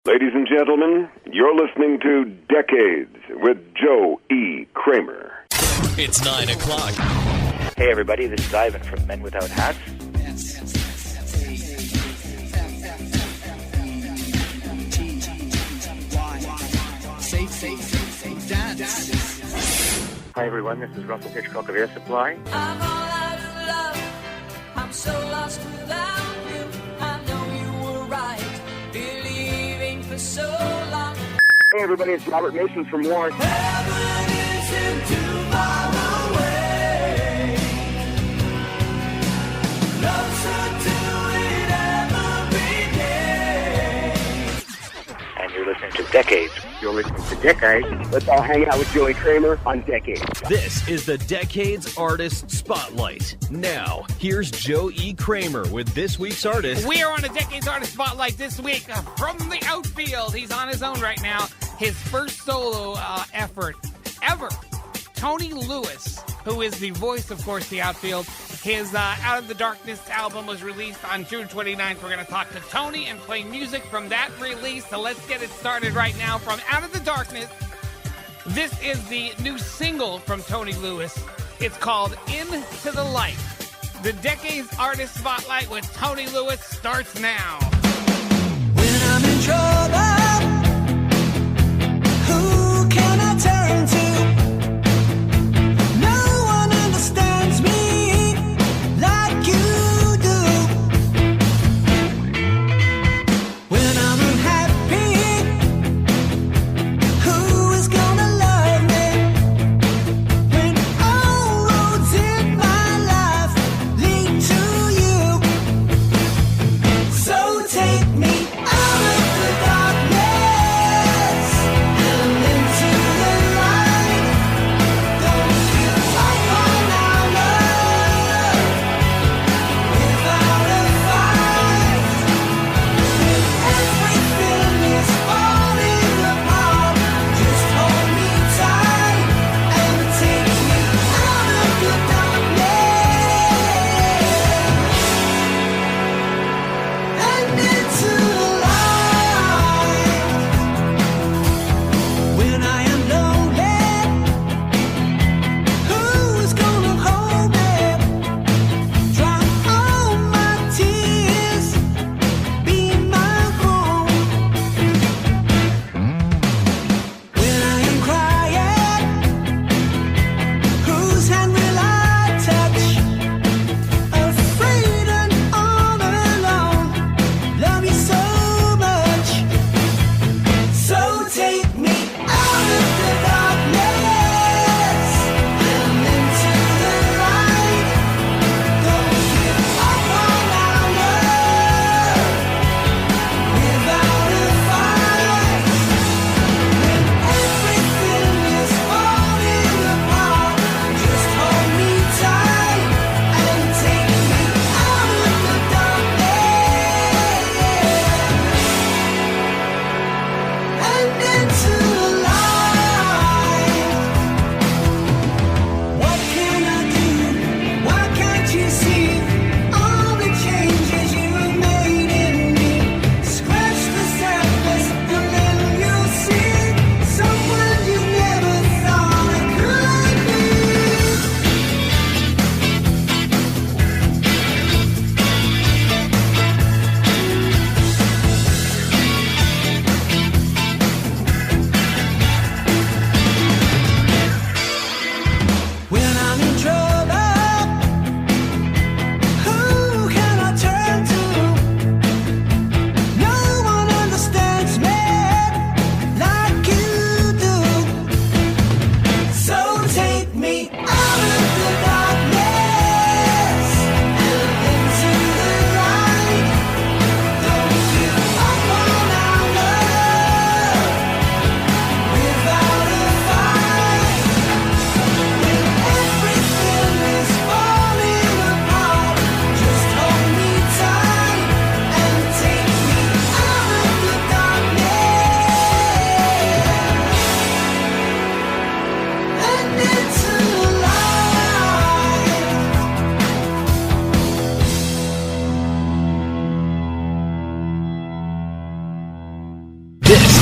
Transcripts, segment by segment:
Ladies and gentlemen, you're listening to Decades with Joe E. Kramer. It's 9 o'clock. Hey, everybody, this is Ivan from Men Without Hats. Hi, everyone, this is Russell Hitchcock of Air Supply. I'm all out of love. I'm so lost without you. I know you were right, believing for so long. Hey everybody, it's Robert Mason from Warren. Heaven isn't too far away. Love so till it ever began. And you're listening to Decades. You're listening to Decades. Let's all hang out with Joey Kramer on Decades. This is the Decades Artist Spotlight. Now, here's Joe E. Kramer with this week's artist. We are on a Decades Artist Spotlight this week from the Outfield. He's on his own right now. His first solo effort ever. Tony Lewis, who is the voice, of course, the Outfield. His Out of the Darkness album was released on June 29th. We're going to talk to Tony and play music from that release. So let's get it started right now from Out of the Darkness. This is the new single from Tony Lewis. It's called Into the Light. The Decades Artist Spotlight with Tony Lewis starts now. When I'm in trouble, who can I turn to? No one understands me like you do. When I'm unhappy, who is gonna love me? When all roads in my life lead to you. So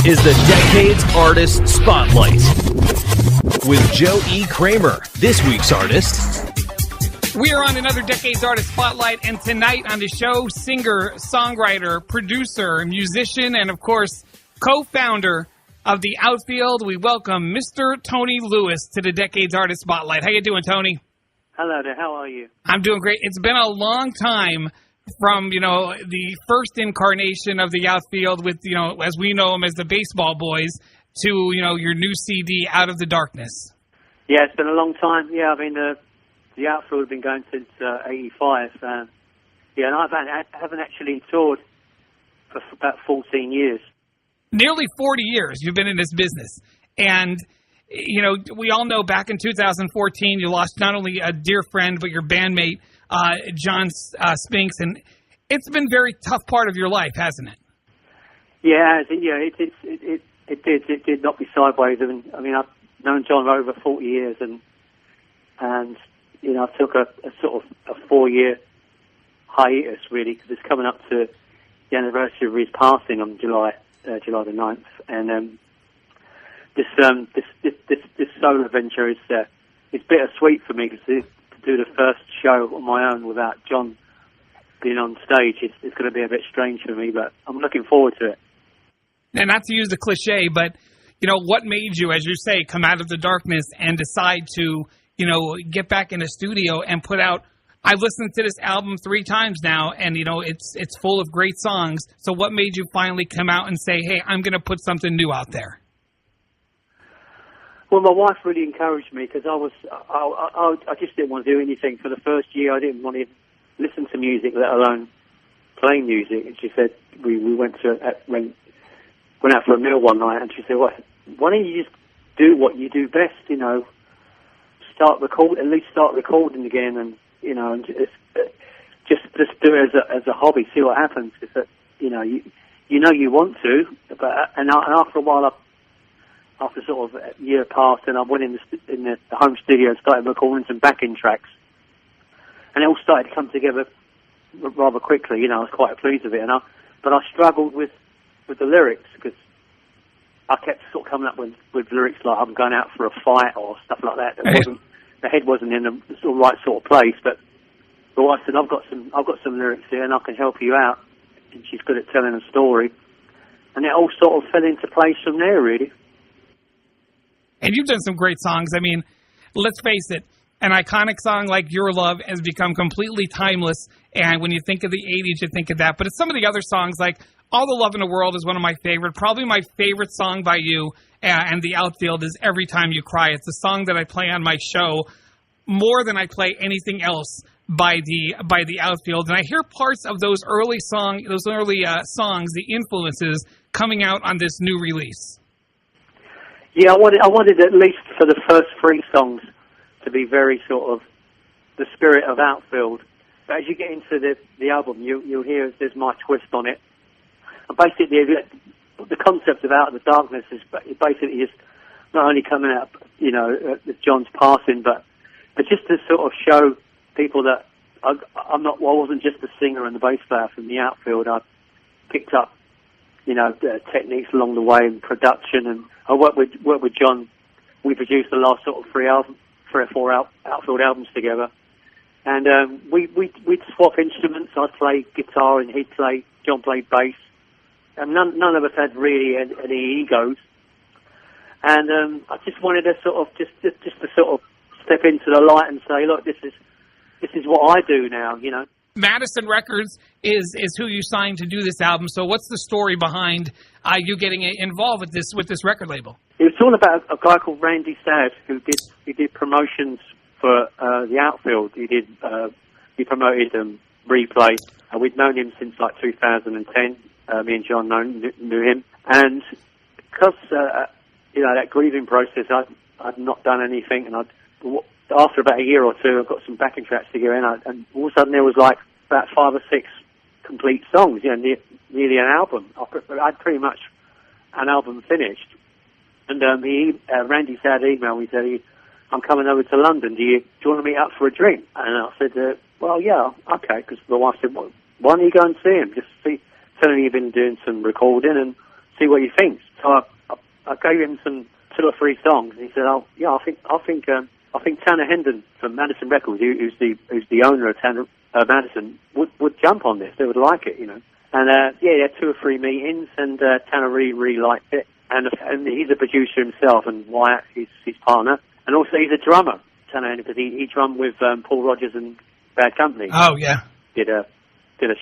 This is the Decades Artist Spotlight with Joe E. Kramer, this week's artist. We are on another Decades Artist Spotlight, and tonight on the show, singer, songwriter, producer, musician, and of course, co-founder of the Outfield, we welcome Mr. Tony Lewis to the Decades Artist Spotlight. How you doing, Tony? Hello there, how are you? I'm doing great. It's been a long time from, the first incarnation of the Outfield with, as we know them as the Baseball Boys, to, your new CD, Out of the Darkness. Yeah, it's been a long time. Yeah, I mean, the Outfield has been going since 85. And I haven't actually toured for about 14 years. Nearly 40 years you've been in this business. And, we all know back in 2014 you lost not only a dear friend, but your bandmate, John Spinks. And it's been a very tough part of your life, hasn't it? Yeah, it did knock me sideways. I mean, I've known John for over 40 years, and I took a sort of a 4-year hiatus, really, because it's coming up to the anniversary of his passing on July the 9th, and this solo venture is it's bittersweet for me, because to do the first show on my own without John being on stage, it's going to be a bit strange for me, but I'm looking forward to it. And not to use the cliche, but what made you, as you say, come out of the darkness and decide to get back in the studio and put out? I've listened to this album 3 times now, and it's full of great songs. So what made you finally come out and say, hey, I'm going to put something new out there? Well, my wife really encouraged me, because I just didn't want to do anything. For the first year, I didn't want to listen to music, let alone play music. And she said, we went out for a meal one night, and she said, well, why don't you just do what you do best, at least start recording again, and and just do it as a hobby, see what happens. Because you want to, but after a while, after sort of a year passed, and I went in the home studio and started recording some backing tracks, and it all started to come together rather quickly. I was quite pleased with it, but I struggled with the lyrics, because I kept sort of coming up with lyrics like I'm going out for a fight or stuff like that. The head wasn't in the sort of right sort of place. But the wife said, I've got some lyrics here, and I can help you out. And she's good at telling a story, and it all sort of fell into place from there, really. And you've done some great songs. I mean, let's face it, an iconic song like Your Love has become completely timeless. And when you think of the 80s, you think of that. But it's some of the other songs like All the Love in the World is one of my favorite. Probably my favorite song by you and the Outfield is Every Time You Cry. It's a song that I play on my show more than I play anything else by the Outfield. And I hear parts of those early songs, the influences coming out on this new release. Yeah, I wanted at least for the first 3 songs to be very sort of the spirit of Outfield. But as you get into the album, you'll hear there's my twist on it. And basically, the concept of Out of the Darkness is basically just not only coming out, with John's passing, but just to sort of show people that I wasn't just a singer and the bass player from the Outfield. I picked up, techniques along the way in production, and I worked with John. We produced the last sort of 3 or 4 Outfield albums together, and we'd swap instruments. I'd play guitar and John played bass. And none of us had really any egos, and I just wanted to sort of just to sort of step into the light and say, look, this is what I do now, Madison Records is who you signed to do this album. So what's the story behind you getting involved with this record label? It was all about a guy called Randy Sad who did promotions for the Outfield. He promoted Replay. We'd known him since like 2010. Me and John knew him, and because that grieving process, I'd not done anything, and after about a year or 2, I got some backing tracks together, and all of a sudden there was like about 5 or 6 complete songs, nearly an album. I'd pretty much an album finished, and Randy Sad emailed me, said, I'm coming over to London. Do you want to meet up for a drink? And I said, well, yeah, okay, because my wife said, well, why don't you go and see him? Just tell him you've been doing some recording and see what he thinks. So I gave him some 2 or 3 songs, and he said, "Oh, yeah, I think Tanner Hendon from Madison Records, who's the owner of Madison, would jump on this. They would like it, you know." And he had 2 or 3 meetings, and Tanner really liked it. And he's a producer himself, and Wyatt is his partner, and also he's a drummer, Tanner Hendon, because he drummed with Paul Rodgers and Bad Company. Oh yeah, did a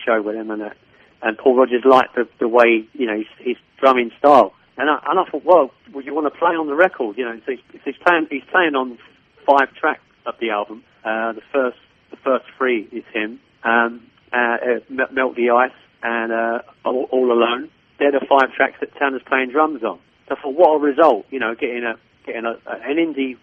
show with him, and Paul Rodgers liked the way, you know, his drumming style. And I thought, well, would you want to play on the record? You know, so he's playing on 5 tracks of the album. The first 3 is him, Melt the Ice, and All Alone. They're the 5 tracks that Tanner's playing drums on. So I thought, what a result, you know, getting an indie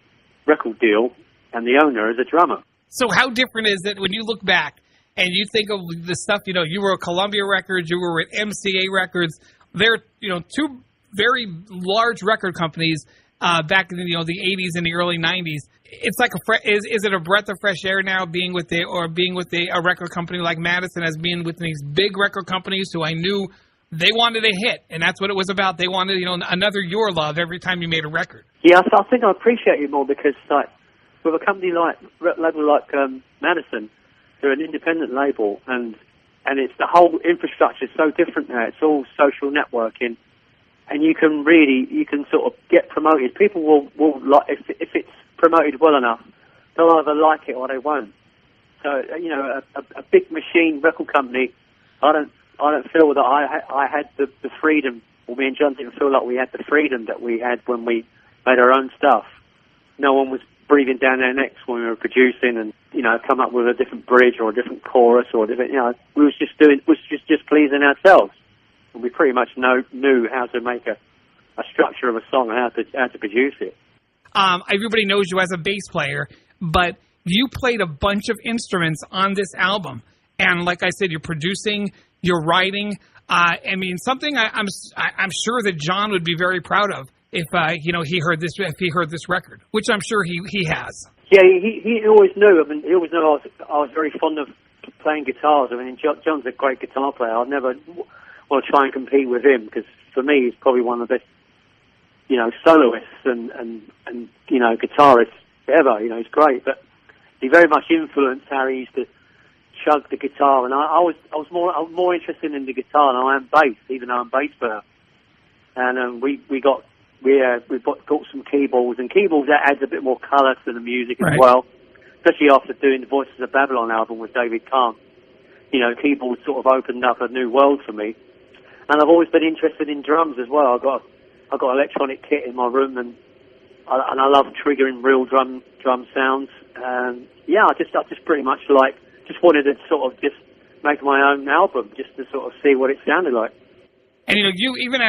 record deal and the owner as a drummer. So how different is it when you look back and you think of the stuff, you know, you were at Columbia Records, you were at MCA Records. They're, you know, 2 very large record companies back in, you know, the 80s and the early 90s. It's like is it a breath of fresh air now being with a record company like Madison as being with these big record companies who I knew they wanted a hit, and that's what it was about. They wanted, you know, another Your Love every time you made a record. Yeah, so I think I appreciate you more because, like, with a company like Madison, they're an independent label, and it's the whole infrastructure is so different now. It's all social networking, and you can sort of get promoted. People will like if it's promoted well enough, they'll either like it or they won't. So, you know, a big machine record company, I don't feel that I had the freedom, or me and John didn't feel like we had the freedom that we had when we made our own stuff. No one was breathing down their necks when we were producing and, you know, come up with a different bridge or a different chorus or a different, you know, we was just pleasing ourselves. And we pretty much knew how to make a structure of a song and how to produce it. Everybody knows you as a bass player, but you played a bunch of instruments on this album. And like I said, you're producing, you're writing. I mean, something I'm sure that John would be very proud of if he heard this record, which I'm sure he has. Yeah, he always knew. I mean, he always knew I was very fond of playing guitars. I mean, John's a great guitar player. I'd never want to try and compete with him because for me, he's probably one of the best, you know, soloists and you know, guitarists ever. You know, he's great, but he very much influenced how he used to chug the guitar, and I was more interested in the guitar than I am bass, even though I'm bass player. And we bought some keyboards, and keyboards that adds a bit more colour to the music as well, especially after doing the Voices of Babylon album with David Kahn. You know, keyboards sort of opened up a new world for me, and I've always been interested in drums as well. I've got electronic kit in my room, and I love triggering real drum sounds. Yeah, I just pretty much just wanted to sort of just make my own album, just to sort of see what it sounded like. And you know, you even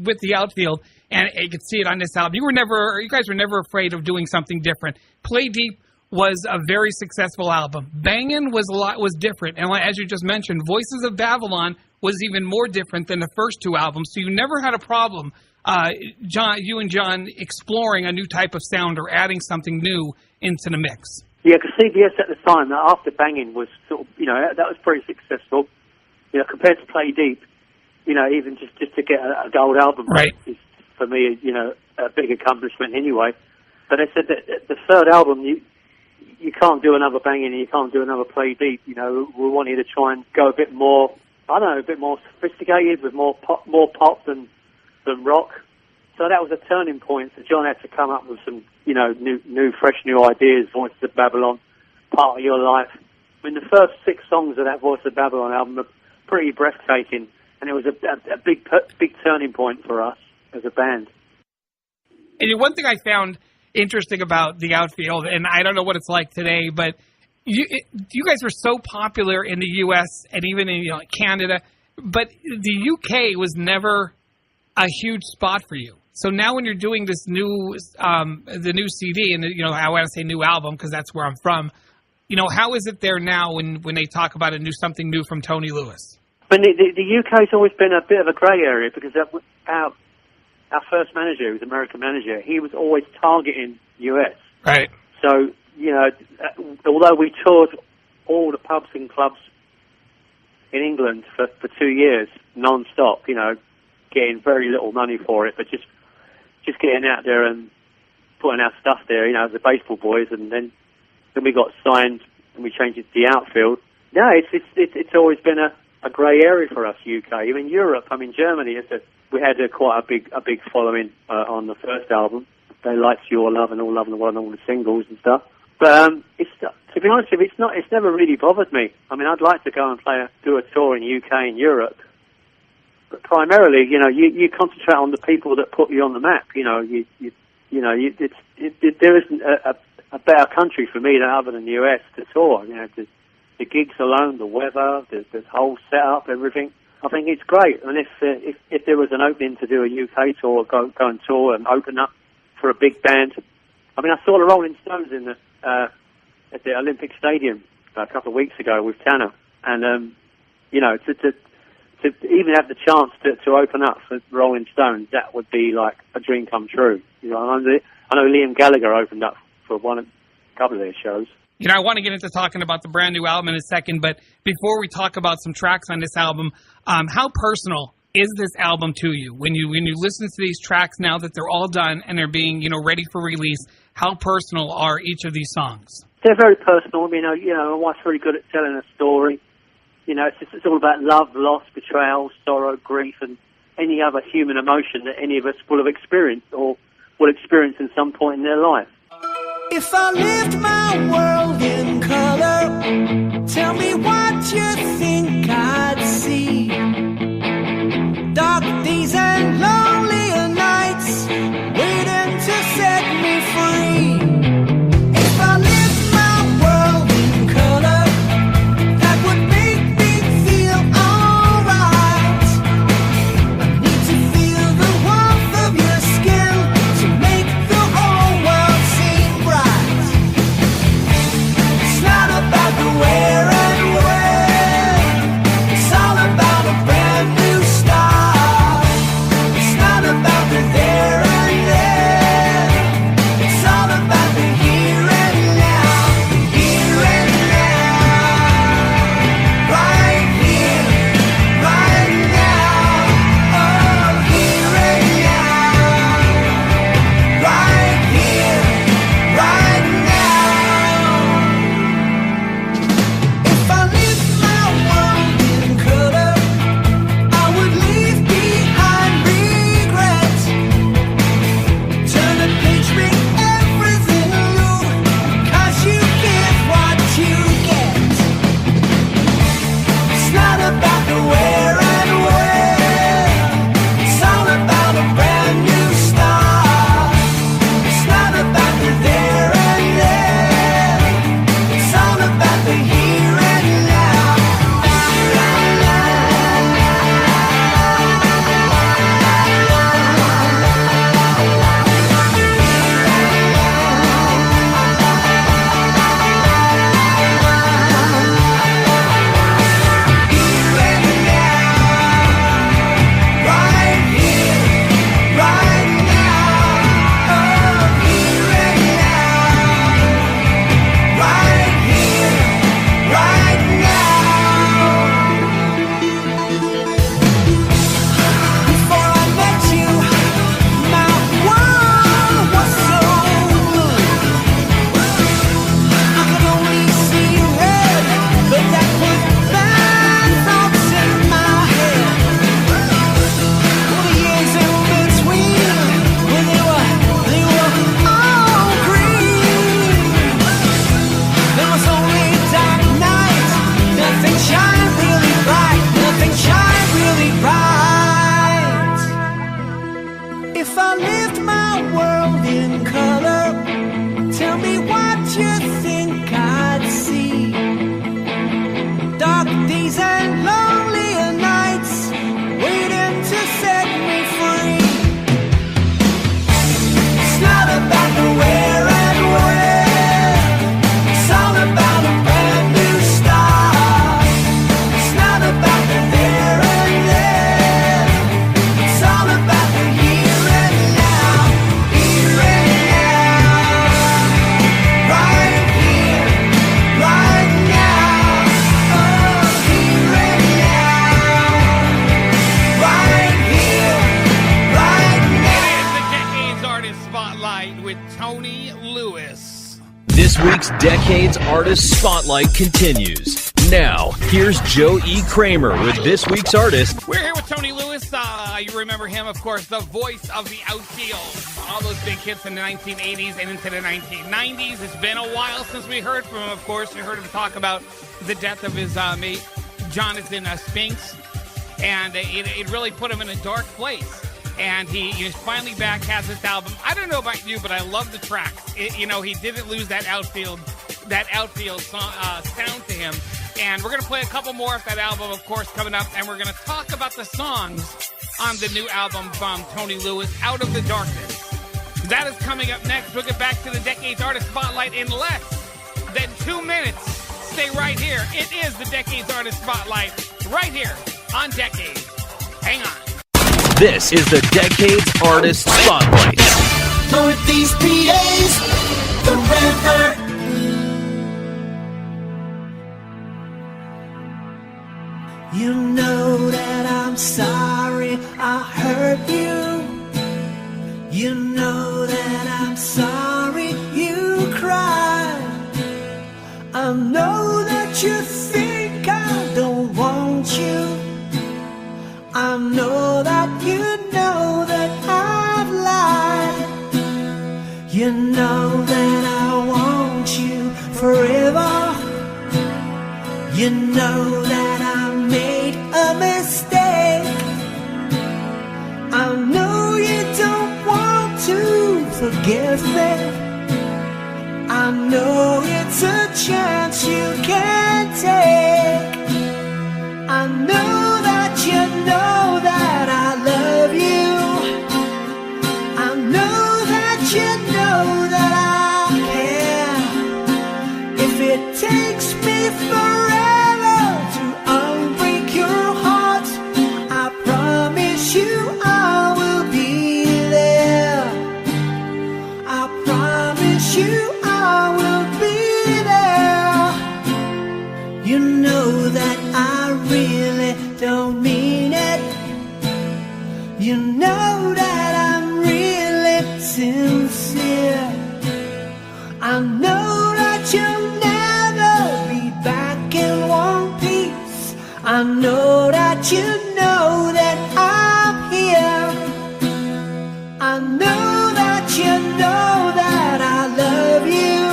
with the Outfield, and you could see it on this album, you guys were never afraid of doing something different. Play Deep was a very successful album. Bangin' was different, and as you just mentioned, Voices of Babylon was even more different than the first 2 albums. So you never had a problem, you and John exploring a new type of sound or adding something new into the mix. Yeah, because CBS at the time, after Bangin' was sort of, you know, that was pretty successful. You know, compared to Play Deep, you know, even just to get a gold album, is for me, you know, a big accomplishment anyway. But they said that the 3rd album, you can't do another Bangin' and you can't do another Play Deep. You know, we want you to try and go a bit more, I don't know, a bit more sophisticated with more pop than rock. So that was a turning point. So John had to come up with some, you know, fresh new ideas. Voices of Babylon, Part of Your Life. I mean, the first 6 songs of that Voice of Babylon album are pretty breathtaking, and it was a big turning point for us as a band. And one thing I found interesting about the Outfield, and I don't know what it's like today, but you guys were so popular in the U.S. and even in Canada, but the UK was never a huge spot for you. So now when you're doing this the new CD, and I want to say new album because that's where I'm from, how is it there now when they talk about something new from Tony Lewis? But the UK's always been a bit of a grey area because our first manager, who was American manager, he was always targeting US. Right. So, although we toured all the pubs and clubs in England for 2 years, non-stop, getting very little money for it, but just getting out there and putting our stuff there, as the baseball boys, and then we got signed and we changed it to the Outfield. No, it's always been a grey area for us, UK. Even Europe, Germany, we had quite a big following on the first album. They liked Your Love and All Love in the World and all the singles and stuff. But to be honest with you, it's never really bothered me. I'd like to go and do a tour in UK and Europe, but primarily, you concentrate on the people that put you on the map. There isn't a better country for me other than the US to tour. The gigs alone, the weather, the whole setup, everything. I think it's great. And if there was an opening to do a UK tour, go and tour and open up for a big band. I saw the Rolling Stones at the Olympic Stadium a couple of weeks ago with Tanner, and to even have the chance to open up for Rolling Stones, that would be like a dream come true. I know Liam Gallagher opened up for a couple of their shows. I want to get into talking about the brand new album in a second, but before we talk about some tracks on this album, how personal is this album to you? When you listen to these tracks now that they're all done and they're being ready for release, how personal are each of these songs? They're very personal. My wife's really good at telling a story. It's all about love, loss, betrayal, sorrow, grief, and any other human emotion that any of us will have experienced or will experience in some point in their life. If I lived my world in color, tell me what you think I'd see. Dark days and lonelier nights, waiting to set me free. If I lived my world in color, that would make me feel alright. I need to feel the warmth of your skin to make the whole world seem bright. It's not about the where and when, it's all about a brand new start. It's not about the there and then, it's all about the here and now, here and now, right here, right now, oh, here and now, right here, right now. If I lived my world in color, I would leave behind regret. Turn the page, make everything new, 'cause you give what you get. It's not about the where and when, it's all about a brand new start. It's not about the there and then, it's all about the here and now. Right here, right now, oh, here and now, right here, right now. Before I met you, my world was so blue. I could only see red, but that put bad thoughts in my head. The years in between, when they were all green. There was only dark night, nothing shined really bright, nothing shined really bright. If I lived my world in color, tell me what you think I'd see. Dark days and lonelier nights, waiting to set me free. It's not about the where and when, it's all about a brand new start. It's not about the there and then, it's all about the here and now, here and now. with Tony Lewis. This week's Decades Artist Spotlight continues. Now, here's Joe E. Kramer with this week's artist. We're here with Tony Lewis. You remember him, of course, the voice of the Outfield. All those big hits in the 1980s and into the 1990s. It's been a while since we heard from him, of course. You heard him talk about the death of his mate, Jonathan Spinks. And it really put him in a dark place. And he's finally back, has this album. I don't know about you, but I love the tracks. He didn't lose that outfield sound to him. And we're going to play a couple more of that album, of course, coming up. And we're going to talk about the songs on the new album from Tony Lewis, Out of the Darkness. That is coming up next. We'll get back to the Decades Artist Spotlight in less than 2 minutes. Stay right here. It is the Decades Artist Spotlight right here on Decades. Hang on. This is the Decades Artist Spotlight. Northeast PA's The River. You know that I'm sorry I hurt you. You know that I'm sorry you cried. I know that you think I don't want you. I know that you know that I've lied. You know that I want you forever. You know that I made a mistake. I know you don't want to forgive me. I know it's a chance you can't take. I know that you know that I love you. I know that you know that I care. If it takes me forever to unbreak your heart, I promise you I will be there. I promise you I will be there. You know that I really don't mean it. You know that I'm really sincere. I know that you'll never be back in one piece. I know that you know that I'm here. I know that you know that I love you.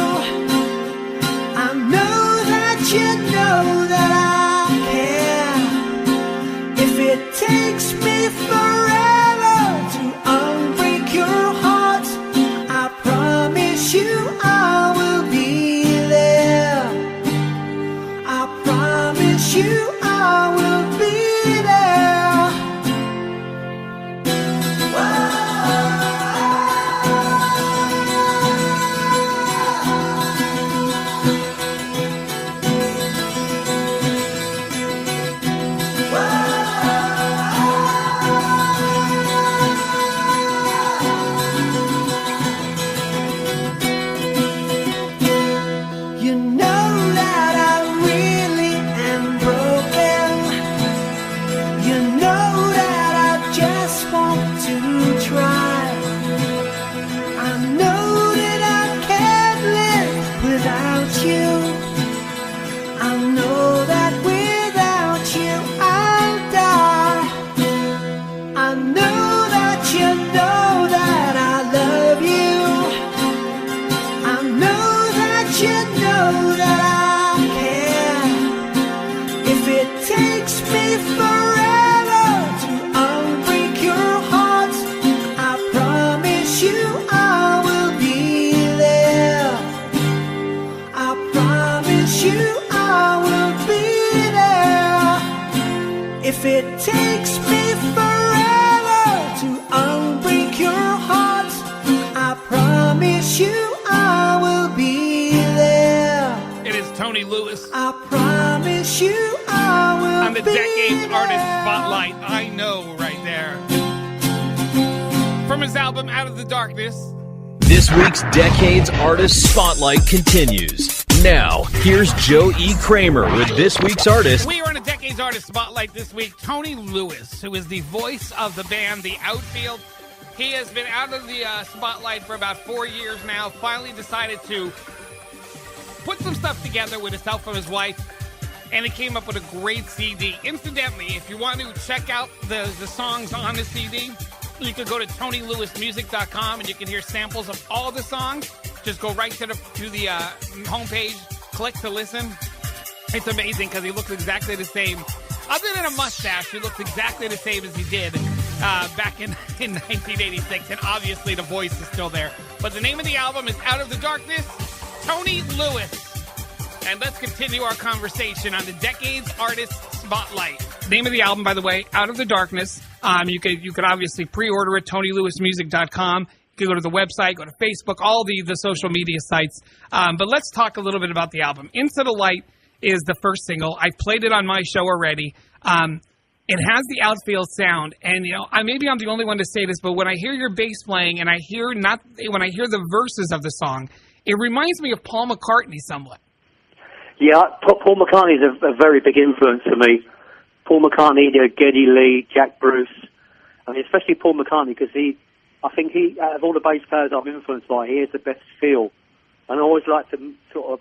I know that you know that I care. If it takes me forever to unbreak your heart, I promise you I will be there. I promise you I will be there. You know that I really am broken. You know that I just want to try. I know that I can't live without you. I know that without you I'll die. I know that you know that I love you. I know that you know that I care. If it takes me forever to unbreak your heart, I promise you I will be there. I promise you I will be there. If it takes me forever to unbreak your heart, I promise you I will be there. It is Tony Lewis I promise you I will on the be Decades there. Artist Spotlight. I know, right there. From his album Out of the Darkness. This week's Decades Artist Spotlight continues. Now, here's Joe E. Kramer with this week's artist. We are in a Decades Artist Spotlight this week. Tony Lewis, who is the voice of the band The Outfield. He has been out of the spotlight for about 4 years now. Finally decided to put some stuff together with himself and his wife, and he came up with a great CD. Incidentally, if you want to check out the songs on the CD, you can go to TonyLewisMusic.com and you can hear samples of all the songs. Just go right to the homepage, click to listen. It's amazing because he looks exactly the same. Other than a mustache, he looks exactly the same as he did back in 1986. And obviously the voice is still there. But the name of the album is Out of the Darkness, Tony Lewis. And let's continue our conversation on the Decades Artist Spotlight. Name of the album, by the way, Out of the Darkness. You could obviously pre-order it, TonyLewisMusic.com. You can go to the website, go to Facebook, all the social media sites. But let's talk a little bit about the album. Into the Light is the first single. I've played it on my show already. It has the Outfield sound, and maybe I'm the only one to say this, but when I hear your bass playing and when I hear the verses of the song, it reminds me of Paul McCartney somewhat. Yeah, Paul McCartney is a very big influence for me. Paul McCartney, Geddy Lee, Jack Bruce. I mean, especially Paul McCartney, because I think out of all the bass players I'm influenced by, he has the best feel. And I always like to sort of,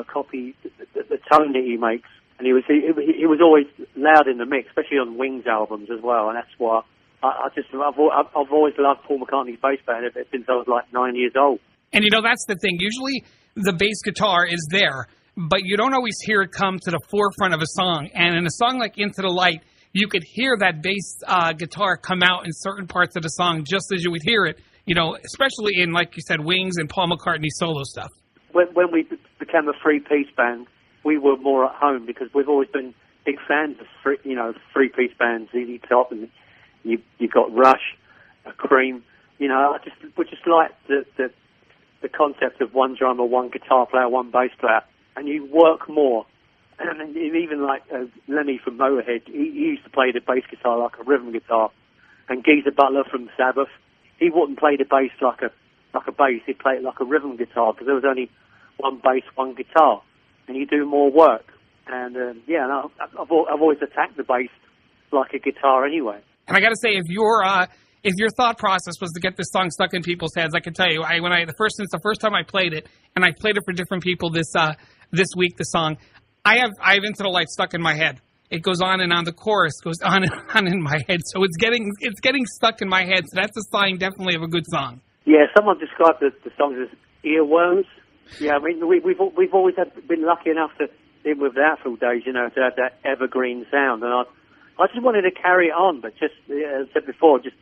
copy the tone that he makes. And he was always loud in the mix, especially on Wings albums as well. And that's why I've always loved Paul McCartney's bass band ever since I was like 9 years old. And that's the thing. Usually the bass guitar is there, but you don't always hear it come to the forefront of a song. And in a song like Into the Light, you could hear that bass guitar come out in certain parts of the song just as you would hear it, especially in, like you said, Wings and Paul McCartney solo stuff. When we became a three-piece band, we were more at home because we've always been big fans of three-piece bands, ZZ Top, and you got Rush, Cream. We just like the concept of one drummer, one guitar player, one bass player, and you work more. And even like Lemmy from Motorhead, he used to play the bass guitar like a rhythm guitar, and Geezer Butler from Sabbath, he wouldn't play the bass like a bass, he'd play it like a rhythm guitar because there was only one bass, one guitar, and you do more work. And I've always attacked the bass like a guitar anyway. And I got to say, if your thought process was to get this song stuck in people's heads, I can tell you, since the first time I played it, and I played it for different people this week, the song, I have Into the Light stuck in my head. It goes on and on. The chorus goes on and on in my head, so it's getting stuck in my head. So that's a sign, definitely, of a good song. Yeah, someone described the songs as earworms. Yeah, I mean we've always been lucky enough to live with the Outfield days, to have that evergreen sound, and I just wanted to carry it on, but just as I said before, just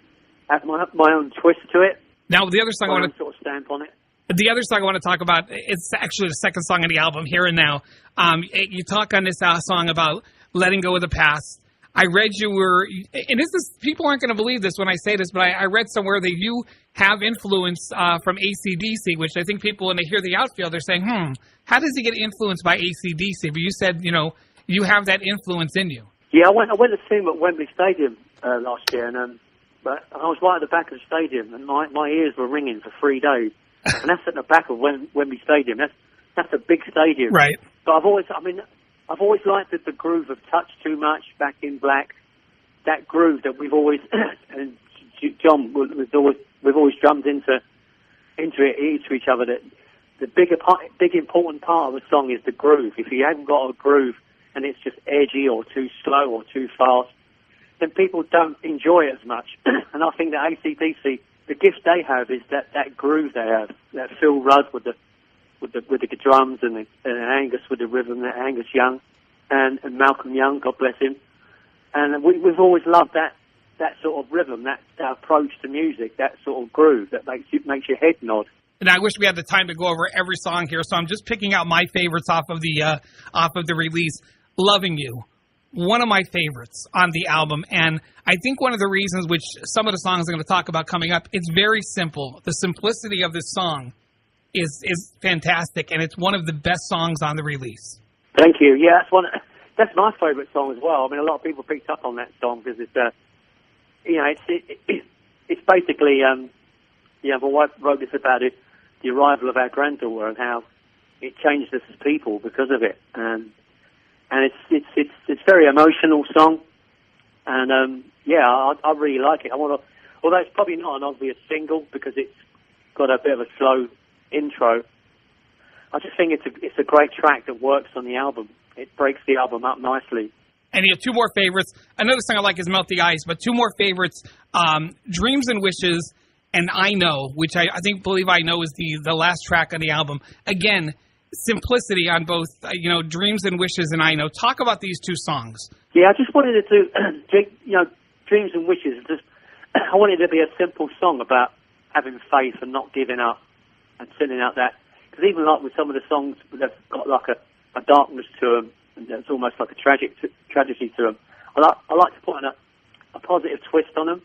add my own twist to it. Now the other song I want to sort of stamp on it. The other song I want to talk about, it's actually the second song on the album, Here and Now. You talk on this song about letting go of the past. I read you were, and people aren't going to believe this when I say this, but I read somewhere that you have influence from AC/DC, which I think people, when they hear the Outfield, they're saying, how does he get influenced by AC/DC? But you said, you have that influence in you. Yeah, I went to see him at Wembley Stadium last year, and but I was right at the back of the stadium, and my ears were ringing for 3 days. And that's at the back of Wembley Stadium. That's a big stadium. Right. But I've always liked the groove of Touch Too Much, Back in Black. That groove that we've always, and John we've always drummed into each other. That the big important part of a song is the groove. If you haven't got a groove and it's just edgy or too slow or too fast, then people don't enjoy it as much. And I think that AC/DC, the gift they have is that groove they have, that Phil Rudd with the drums and Angus with the rhythm, that Angus Young and Malcolm Young, God bless him. And we've always loved that sort of rhythm, that approach to music, that sort of groove that makes your head nod. And I wish we had the time to go over every song here, so I'm just picking out my favorites off of the release. Loving You, one of my favorites on the album, and I think one of the reasons, which some of the songs I'm going to talk about coming up, it's very simple. The simplicity of this song is fantastic, and it's one of the best songs on the release. Thank you. Yeah, that's my favorite song as well. I mean, a lot of people picked up on that song because it's it's basically my wife wrote this about it, the arrival of our granddaughter and how it changed us as people because of it, and it's very emotional song, and I really like it. I want although it's probably not an obvious single because it's got a bit of a slow intro. I just think it's a great track that works on the album. It breaks the album up nicely. And you have two more favorites. Another song I like is Melt the Ice, but two more favorites, Dreams and Wishes and I Know, which I believe I Know is the last track on the album. Again, simplicity on both, Dreams and Wishes and I Know. Talk about these two songs. Yeah, I just wanted to do, Dreams and Wishes. I wanted it to be a simple song about having faith and not giving up and sending out that. Because even like with some of the songs, they've got like a darkness to them, and it's almost like a tragedy to them. I like to put a positive twist on them.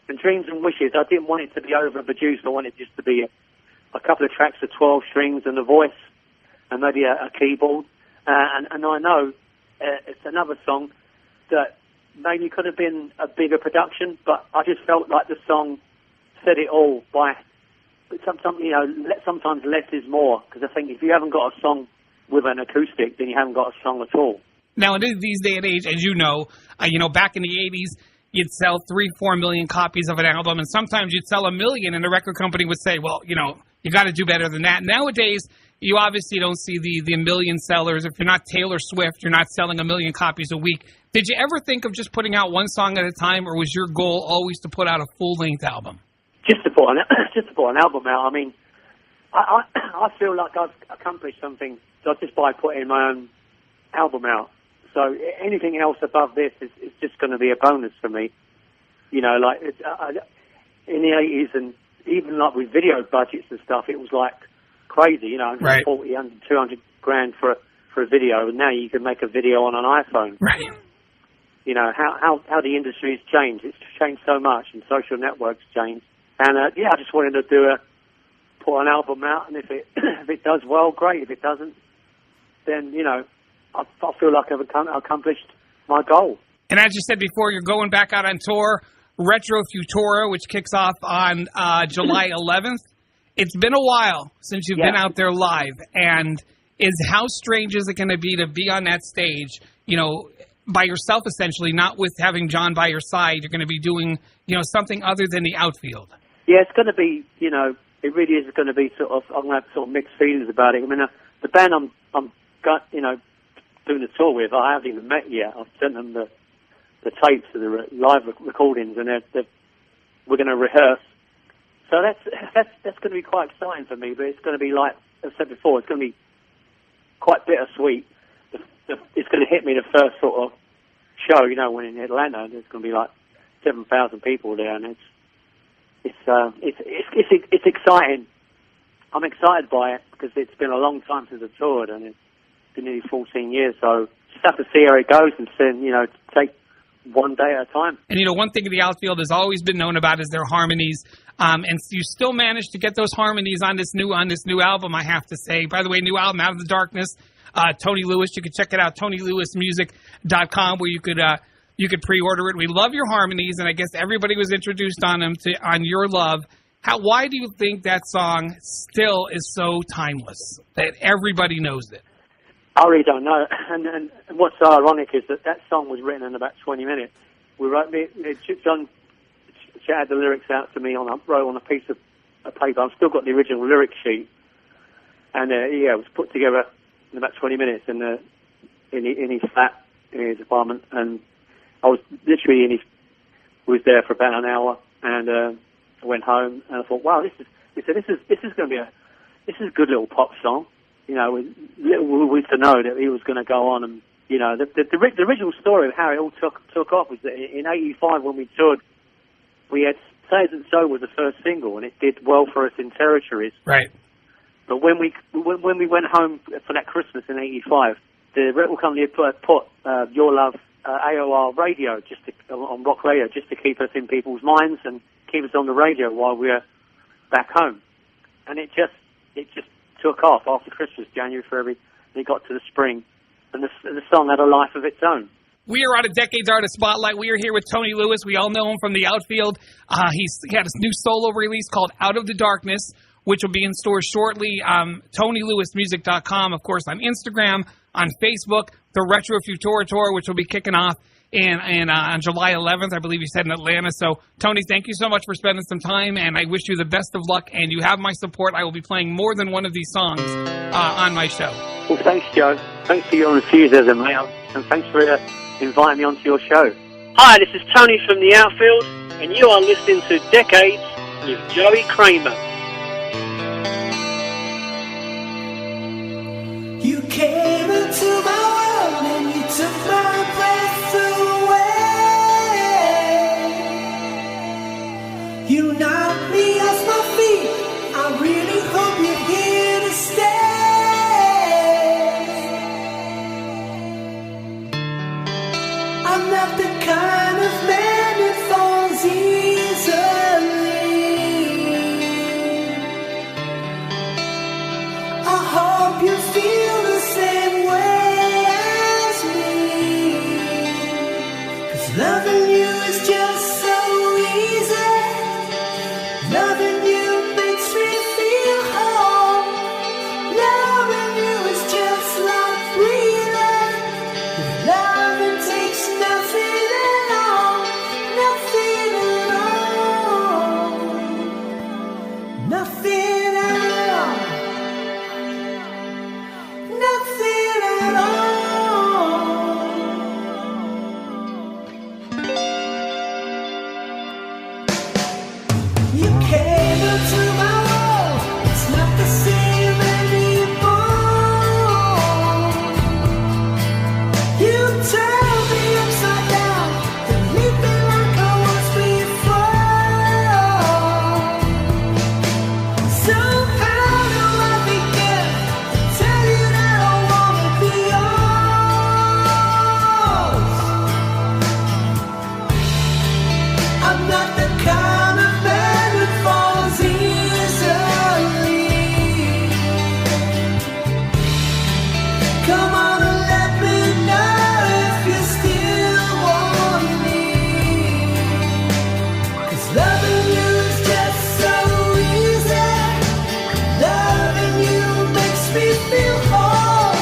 And Dreams and Wishes, I didn't want it to be overproduced. I wanted it just to be a couple of tracks of 12 strings and a voice, and maybe a keyboard. And I Know it's another song that maybe could have been a bigger production, but I just felt like the song said it all by sometimes less is more, because I think if you haven't got a song with an acoustic, then you haven't got a song at all. Now, in these day and age, as you know, back in the 80s, you'd sell 3-4 million copies of an album, and sometimes you'd sell 1 million, and the record company would say, well, you got to do better than that. Nowadays, you obviously don't see the million sellers. If you're not Taylor Swift, you're not selling 1 million copies a week. Did you ever think of just putting out one song at a time, or was your goal always to put out a full-length album? Just to put an album out. I mean, I feel like I've accomplished something just by putting my own album out. So anything else above this is just going to be a bonus for me. In the 80s, and even like with video budgets and stuff, it was like crazy. 140, 200 grand for a video, and now you can make a video on an iPhone. Right. How the industry has changed. It's changed so much, and social networks changed. And I just wanted to put an album out, and if it does well, great. If it doesn't, then I feel like I've accomplished my goal. And as you said before, you're going back out on tour, Retro Futura, which kicks off on July 11th. It's been a while since you've been out there live, and how strange is it going to be on that stage, by yourself essentially, not with having John by your side? You're going to be doing, something other than the Outfield. Yeah, it's going to be, it really is going to be I'm going to have sort of mixed feelings about it. I mean, the band I'm doing the tour with, I haven't even met yet. I've sent them the tapes of the live recordings, and we're going to rehearse. So that's going to be quite exciting for me. But it's going to be, like I said before, it's going to be quite bittersweet. It's going to hit me the first sort of show, when in Atlanta, and there's going to be like 7,000 people there, and it's exciting. I'm excited by it because it's been a long time since I've toured, and it's been nearly 14 years. So just have to see how it goes, and then take one day at a time. And one thing the Outfield has always been known about is their harmonies, and you still managed to get those harmonies on this new album. I have to say, by the way, new album, Out of the Darkness. Tony Lewis, you can check it out, TonyLewisMusic.com, where you could pre-order it. We love your harmonies, and I guess everybody was introduced on them on Your Love. Why do you think that song still is so timeless, that everybody knows it? I really don't know. And what's so ironic is that song was written in about 20 minutes. John chatted the lyrics out to me wrote on a piece of paper. I've still got the original lyric sheet, and it was put together in about 20 minutes in his flat, in his apartment, and I was literally was there for about an hour, and I went home, and I thought, wow, this is going to be a good little pop song. We used to know that he was going to go on, and the original story of how it all took off was that in '85 when we toured, we had Say It Isn't So was the first single, and it did well for us in territories. Right. But when we went home for that Christmas in '85, the record company had put Your Love AOR radio on rock radio just to keep us in people's minds and keep us on the radio while we were back home. And it just took off after Christmas, January, February. And it got to the spring, and the song had a life of its own. We are on a Decades Artist Spotlight. We are here with Tony Lewis. We all know him from the Outfield. He had a new solo release called Out of the Darkness, which will be in stores shortly. TonyLewisMusic.com, of course, on Instagram, on Facebook, the Retro Futura Tour, which will be kicking off on July 11th, I believe you said, in Atlanta. So, Tony, thank you so much for spending some time, and I wish you the best of luck, and you have my support. I will be playing more than one of these songs on my show. Well, thanks, Joe. Thanks for your enthusiasm, mate, and thanks for inviting me onto your show. Hi, this is Tony from the Outfield, and you are listening to Decades with Joey Kramer. You came into my world and you took my breath away. You knocked me off my feet. I really hope you're here to stay. I'm not the kind of man that falls easily. I hope you feel the same way as me. 'Cause loving you is just so easy. Loving you makes me feel whole. Loving you is just like breathing. Loving takes nothing at all. Nothing at all. Nothing at all. Nothing at all. You came into my world. It's not the same anymore. You turned me upside down to leave me like I was before. So how do I begin to tell you that I wanna be yours? I'm not the kind of man that falls easily. Come on and let me know if you still want me. 'Cause loving you is just so easy. Loving you makes me feel whole.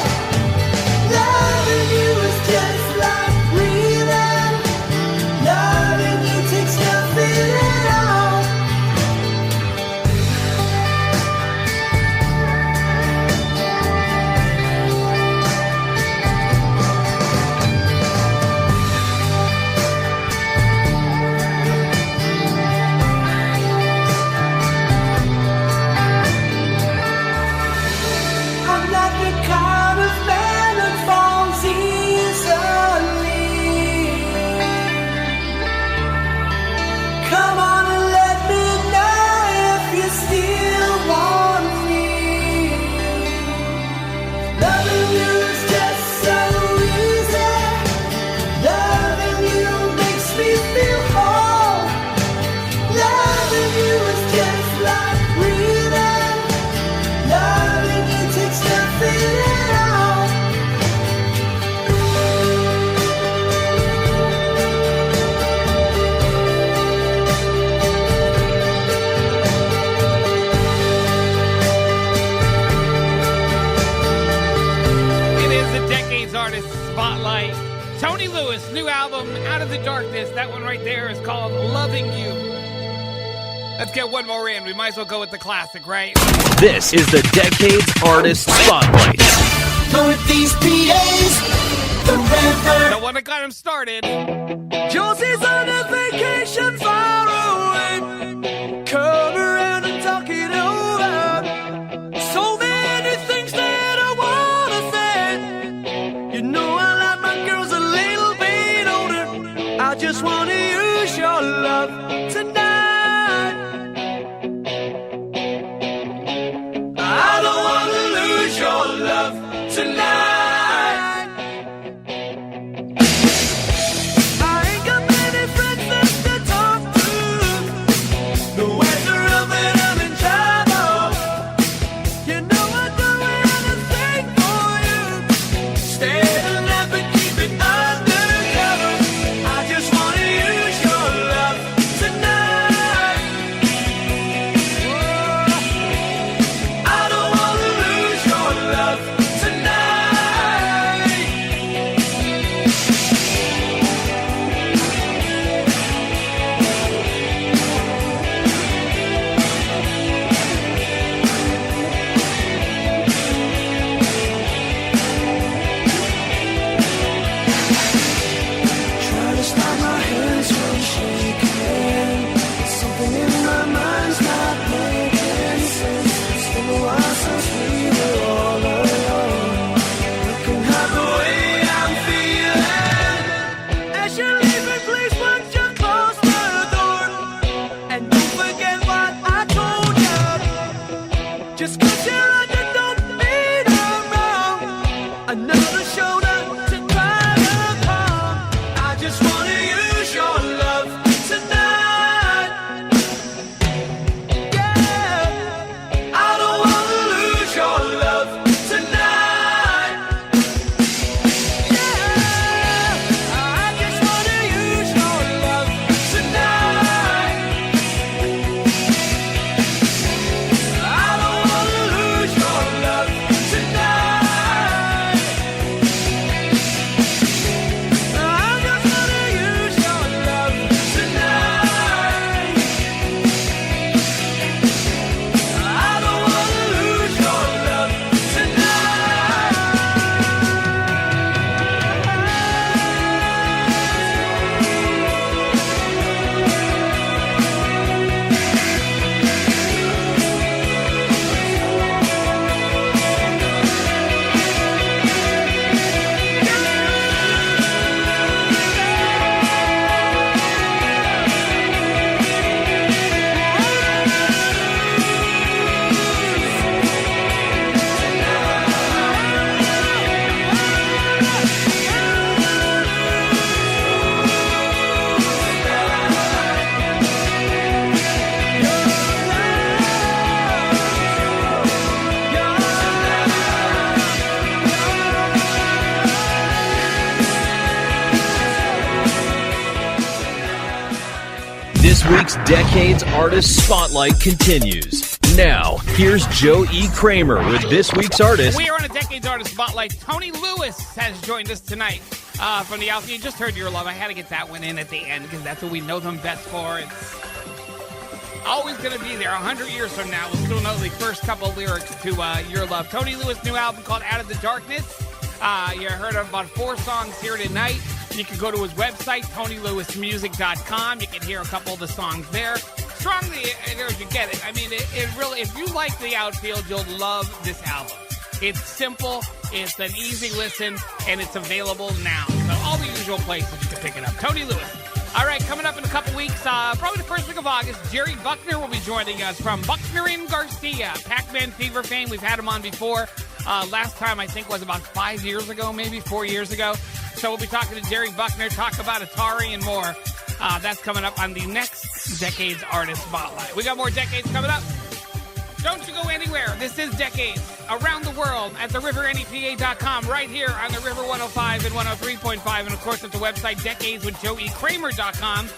Loving you is just like breathing. Loving you takes nothing at all. I'm not the kind of man that falls easily. Come on and let me know if you still want me. Loving you is just so easy. Loving you makes me feel whole. Loving you is just like breathing. Loving you takes nothing at all. It is the Decades Artist Spotlight. Tony Lewis, new album, Out of the Darkness. That one right there is called Loving You. Let's get one more in. We might as well go with the classic, right? This is the Decades Artist Spotlight. Northeast PA's the river. The one that got him started. Josie's on a vacation far away. Come around and talk it over. So many things that I wanna say. You know I like my girls a little bit older. I just wanna use your love tonight. I don't wanna lose your love tonight. I ain't got many friends Just 'cause you're on it don't mean I'm wrong. Another shoulder to cry upon. I just wanna use your love tonight. Yeah, I don't wanna lose your love tonight. Yeah, I just wanna use your love tonight. I don't wanna lose your love tonight. I just wanna use your love tonight. I don't wanna lose your love This week's Decades Artist Spotlight continues. Now, here's Joe E. Kramer with this week's artist. We are on a Decades Artist Spotlight. Tony Lewis has joined us tonight from the Outfield. You just heard Your Love. I had to get that one in at the end because that's what we know them best for. It's always going to be there. 100 years from now, we'll still know the first couple lyrics to Your Love. Tony Lewis' new album called Out of the Darkness. You heard about 4 songs here tonight. You can go to his website, TonyLewisMusic.com. You can hear a couple of the songs there. Strongly encourage you get it. I mean, it really, if you like the Outfield, you'll love this album. It's simple, it's an easy listen, and it's available now. So all the usual places you can pick it up. Tony Lewis. All right, coming up in a couple weeks, probably the first week of August, Jerry Buckner will be joining us from Buckner and Garcia, Pac-Man Fever fame. We've had him on before. Last time, I think, was about 5 years ago, maybe 4 years ago. So we'll be talking to Jerry Buckner, talk about Atari and more. That's coming up on the next Decades Artist Spotlight. We got more Decades coming up. Don't you go anywhere. This is Decades around the world at therivernepa.com, right here on the River 105 and 103.5, and of course at the website decadeswithjoekramer.com.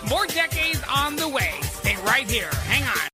More Decades on the way. Stay right here. Hang on.